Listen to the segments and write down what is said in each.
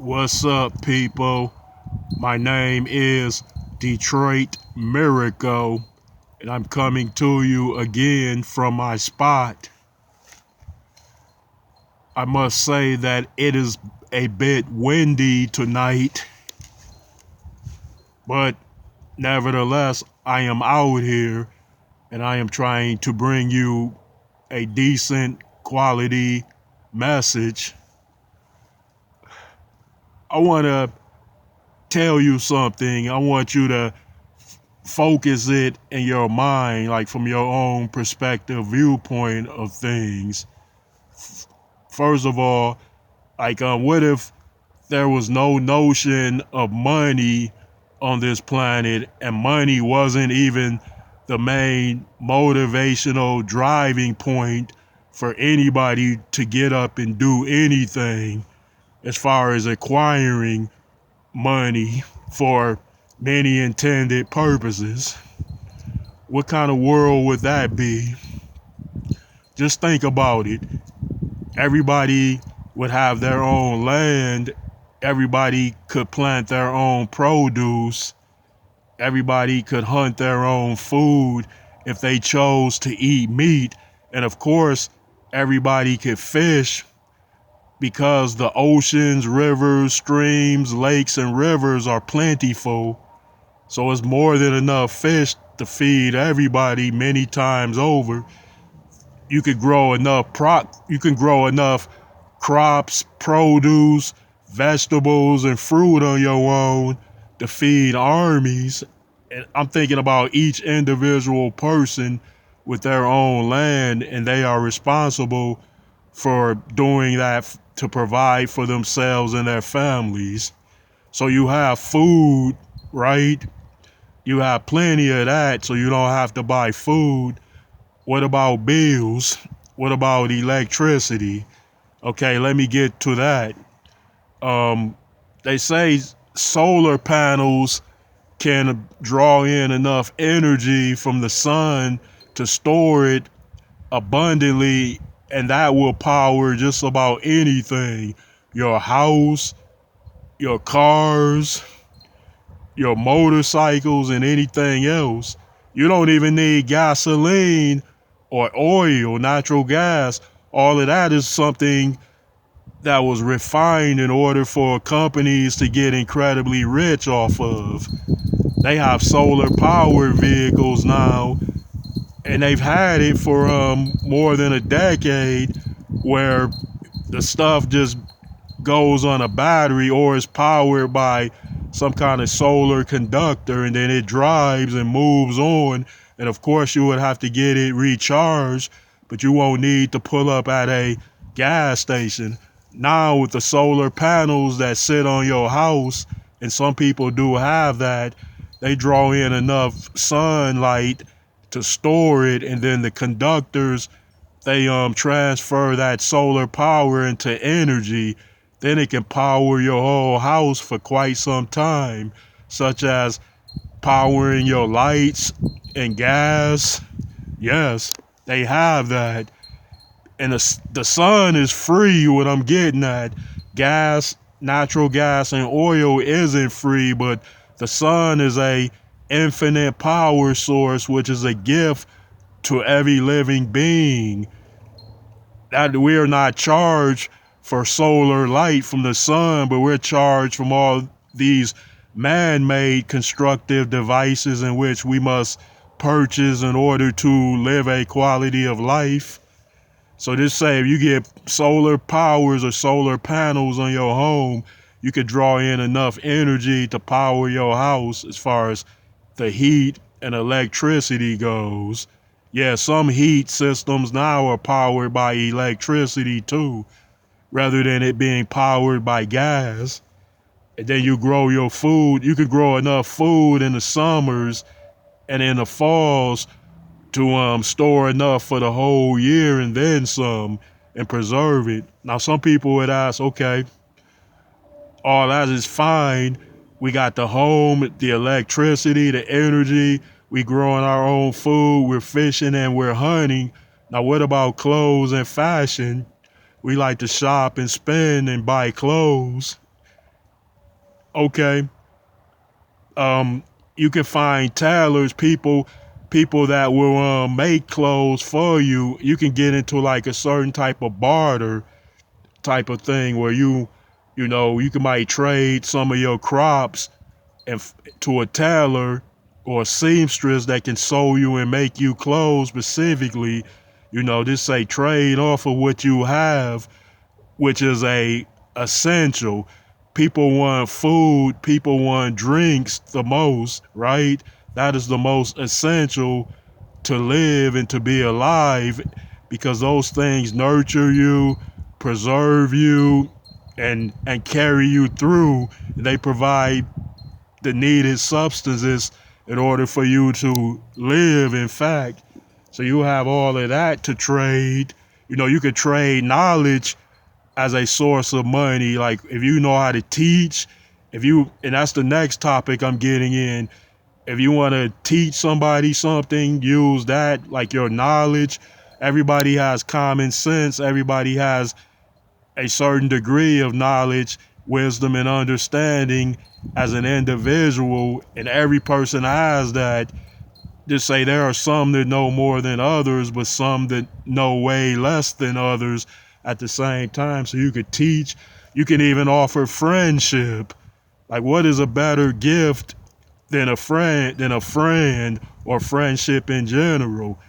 What's up, people? My name is Detroit Miracle, and I'm coming to you again from my spot. I must say that it is a bit windy tonight, but nevertheless, I am out here and I am trying to bring you a decent quality message. I want to tell you something. I want you to focus it in your mind, like from your own perspective, viewpoint of things. First of all, what if there was no notion of money on this planet and money wasn't even the main motivational driving point for anybody to get up and do anything as far as acquiring money for many intended purposes? What kind of world would that be? Just think about it. Everybody would have their own land. Everybody could plant their own produce. Everybody could hunt their own food if they chose to eat meat. And of course, everybody could fish because the oceans, rivers, streams, lakes, and rivers are plentiful. So it's more than enough fish to feed everybody many times over. You could grow enough crops, produce, vegetables, and fruit on your own to feed armies. And I'm thinking about each individual person with their own land, and they are responsible for doing that to provide for themselves and their families. So you have food, right? You have plenty of that, so you don't have to buy food. What about bills? What about electricity? Okay, let me get to that. They say solar panels can draw in enough energy from the sun to store it abundantly, and that will power just about anything. Your house, your cars, your motorcycles, and anything else. You don't even need gasoline or oil, natural gas. All of that is something that was refined in order for companies to get incredibly rich off of. They have solar power vehicles now, and they've had it for more than a decade, where the stuff just goes on a battery or is powered by some kind of solar conductor, and then it drives and moves on. And of course, you would have to get it recharged, but you won't need to pull up at a gas station. Now, with the solar panels that sit on your house, and some people do have that, they draw in enough sunlight to store it, and then the conductors, they transfer that solar power into energy. Then it can power your whole house for quite some time, such as powering your lights and gas. Yes, they have that. And the sun is free, what I'm getting at. Gas, natural gas, and oil isn't free, but the sun is a infinite power source, which is a gift to every living being. That we are not charged for solar light from the sun, but we're charged from all these man-made constructive devices in which we must purchase in order to live a quality of life. So just say if you get solar powers or solar panels on your home, you could draw in enough energy to power your house as far as the heat and electricity goes. Yeah, some heat systems now are powered by electricity too, rather than it being powered by gas. And then you grow your food. You could grow enough food in the summers and in the falls to store enough for the whole year and then some, and preserve it. Now some people would ask, okay, all that is fine. We got the home, the electricity, the energy. We growing our own food. We're fishing and we're hunting. Now what about clothes and fashion? We like to shop and spend and buy clothes. Okay, um, you can find tailors, people that will make clothes for you. You can get into like a certain type of barter type of thing where you know, you can might trade some of your crops and to a tailor or a seamstress that can sew you and make you clothes specifically. You know, just say trade off of what you have, which is a essential. People want food, people want drinks the most, right? That is the most essential to live and to be alive, because those things nurture you, preserve you, and carry you through. They provide the needed substances in order for you to live, in fact. So you have all of that to trade. You know, you could trade knowledge as a source of money. Like if you know how to teach, and that's the next topic I'm getting in. If you want to teach somebody something, use that, like your knowledge. Everybody has common sense. Everybody has a certain degree of knowledge, wisdom, and understanding as an individual, and every person has that. Just say there are some that know more than others, but some that know way less than others at the same time. So you could teach, you can even offer friendship. Like, what is a better gift than a friend or friendship in general?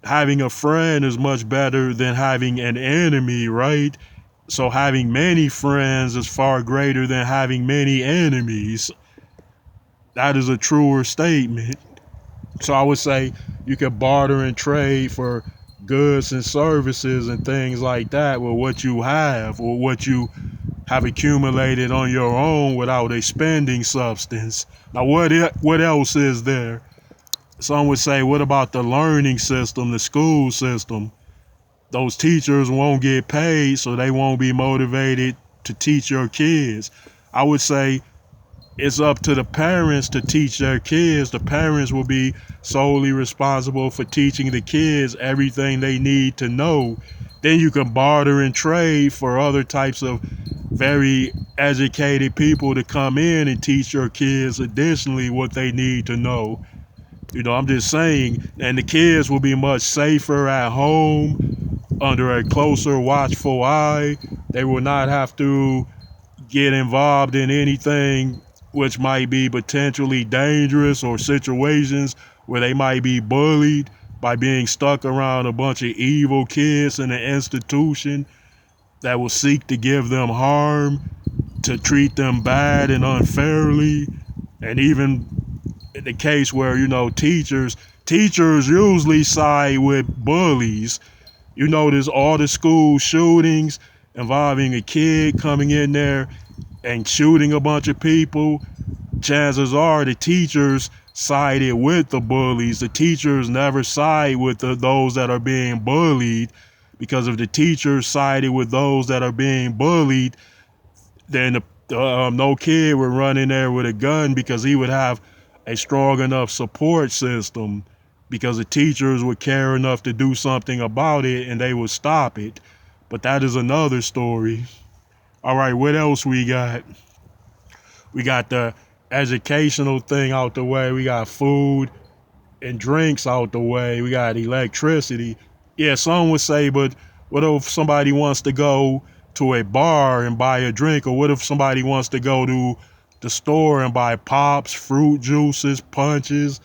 Having a friend is much better than having an enemy, right? So having many friends is far greater than having many enemies. That is a truer statement. So I would say you can barter and trade for goods and services and things like that with what you have or what you have accumulated on your own without a spending substance. Now, what else is there? Some would say, what about the learning system, the school system? Those teachers won't get paid, so they won't be motivated to teach your kids. I would say it's up to the parents to teach their kids. The parents will be solely responsible for teaching the kids everything they need to know. Then you can barter and trade for other types of very educated people to come in and teach your kids additionally what they need to know. You know, I'm just saying, and the kids will be much safer at home under a closer, watchful eye. They will not have to get involved in anything which might be potentially dangerous, or situations where they might be bullied by being stuck around a bunch of evil kids in an institution that will seek to give them harm, to treat them bad and unfairly. And even in the case where, you know, teachers usually side with bullies. You notice all the school shootings involving a kid coming in there and shooting a bunch of people. Chances are the teachers sided with the bullies. The teachers never side with those that are being bullied, because if the teachers sided with those that are being bullied, then no kid would run in there with a gun, because he would have a strong enough support system, because the teachers would care enough to do something about it and they would stop it. But that is another story. All right, what else we got? We got the educational thing out the way. We got food and drinks out the way. We got electricity. Yeah, some would say, but what if somebody wants to go to a bar and buy a drink? Or what if somebody wants to go to the store and buy pops, fruit juices, punches,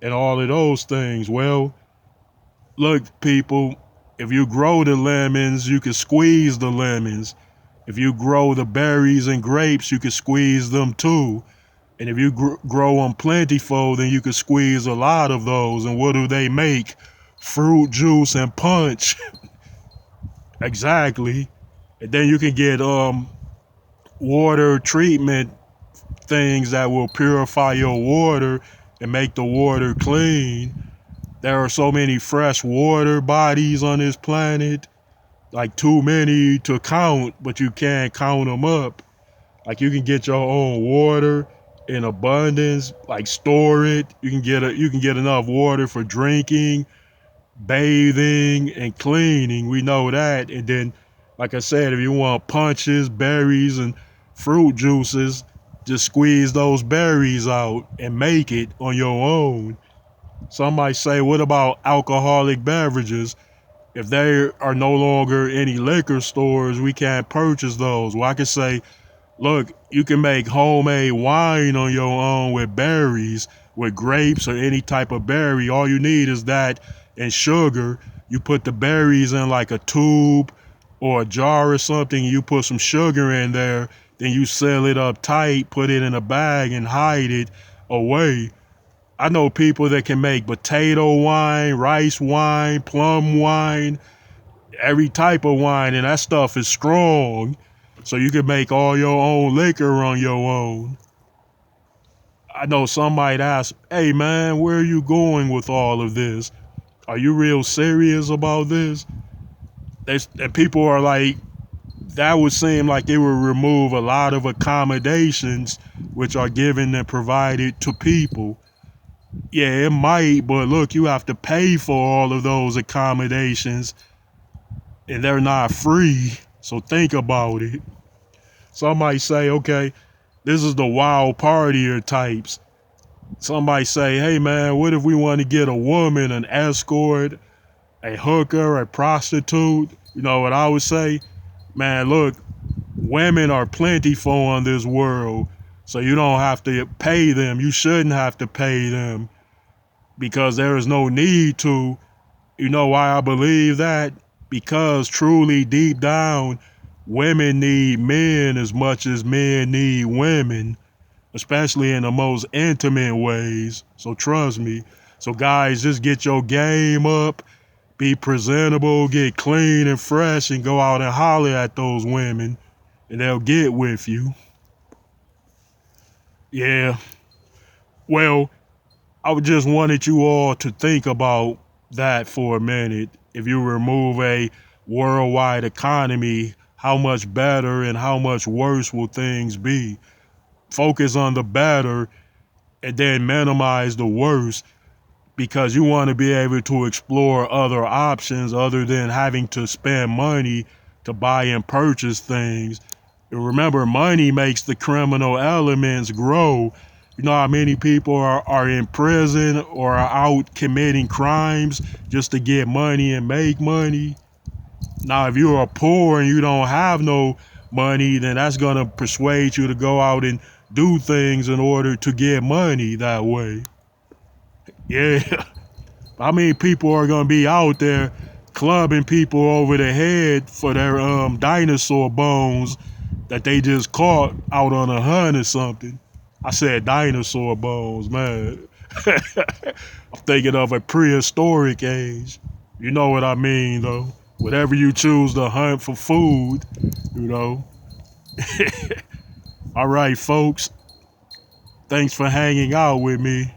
and all of those things? Well, look, people, if you grow the lemons, you can squeeze the lemons. If you grow the berries and grapes, you can squeeze them too. And if you grow them plentiful, then you can squeeze a lot of those. And what do they make? Fruit juice and punch. Exactly. And then you can get water treatment things that will purify your water and make the water clean. There are so many fresh water bodies on this planet, like too many to count, but you can't count them up. Like you can get your own water in abundance, like store it. You can get enough water for drinking, bathing, and cleaning. We know that. And then, like I said, if you want punches, berries, and fruit juices, Just squeeze those berries out and make it on your own. Some might say, what about alcoholic beverages? If there are no longer any liquor stores, we can't purchase those. Well, I could say, look, you can make homemade wine on your own with berries, with grapes or any type of berry. All you need is that and sugar. You put the berries in like a tube or a jar or something. You put some sugar in there, then you seal it up tight, put it in a bag and hide it away. I know people that can make potato wine, rice wine, plum wine, every type of wine, and that stuff is strong. So you can make all your own liquor on your own. I know some might ask, hey man, where are you going with all of this? Are you real serious about this? And people are like, that would seem like it would remove a lot of accommodations which are given and provided to people. Yeah, it might, but look, you have to pay for all of those accommodations and they're not free. So think about it. Some might say, okay, this is the wild partier types. Some might say, hey man, what if we want to get a woman, an escort, a hooker, a prostitute? You know what I would say? Man, look, women are plentiful in this world, so you don't have to pay them. You shouldn't have to pay them because there is no need to. You know why I believe that? Because truly, deep down, women need men as much as men need women, especially in the most intimate ways. So trust me. So guys, just get your game up, be presentable, get clean and fresh, and go out and holler at those women, and they'll get with you. Yeah. Well, I just wanted you all to think about that for a minute. If you remove a worldwide economy, how much better and how much worse will things be? Focus on the better and then minimize the worst because you want to be able to explore other options other than having to spend money to buy and purchase things. And remember, money makes the criminal elements grow. You know how many people are in prison or are out committing crimes just to get money and make money? Now, if you are poor and you don't have no money, then that's going to persuade you to go out and do things in order to get money that way. Yeah. I mean, people are going to be out there clubbing people over the head for their dinosaur bones that they just caught out on a hunt or something. I said dinosaur bones, man. I'm thinking of a prehistoric age. You know what I mean, though. Whatever you choose to hunt for food, you know. All right, folks. Thanks for hanging out with me.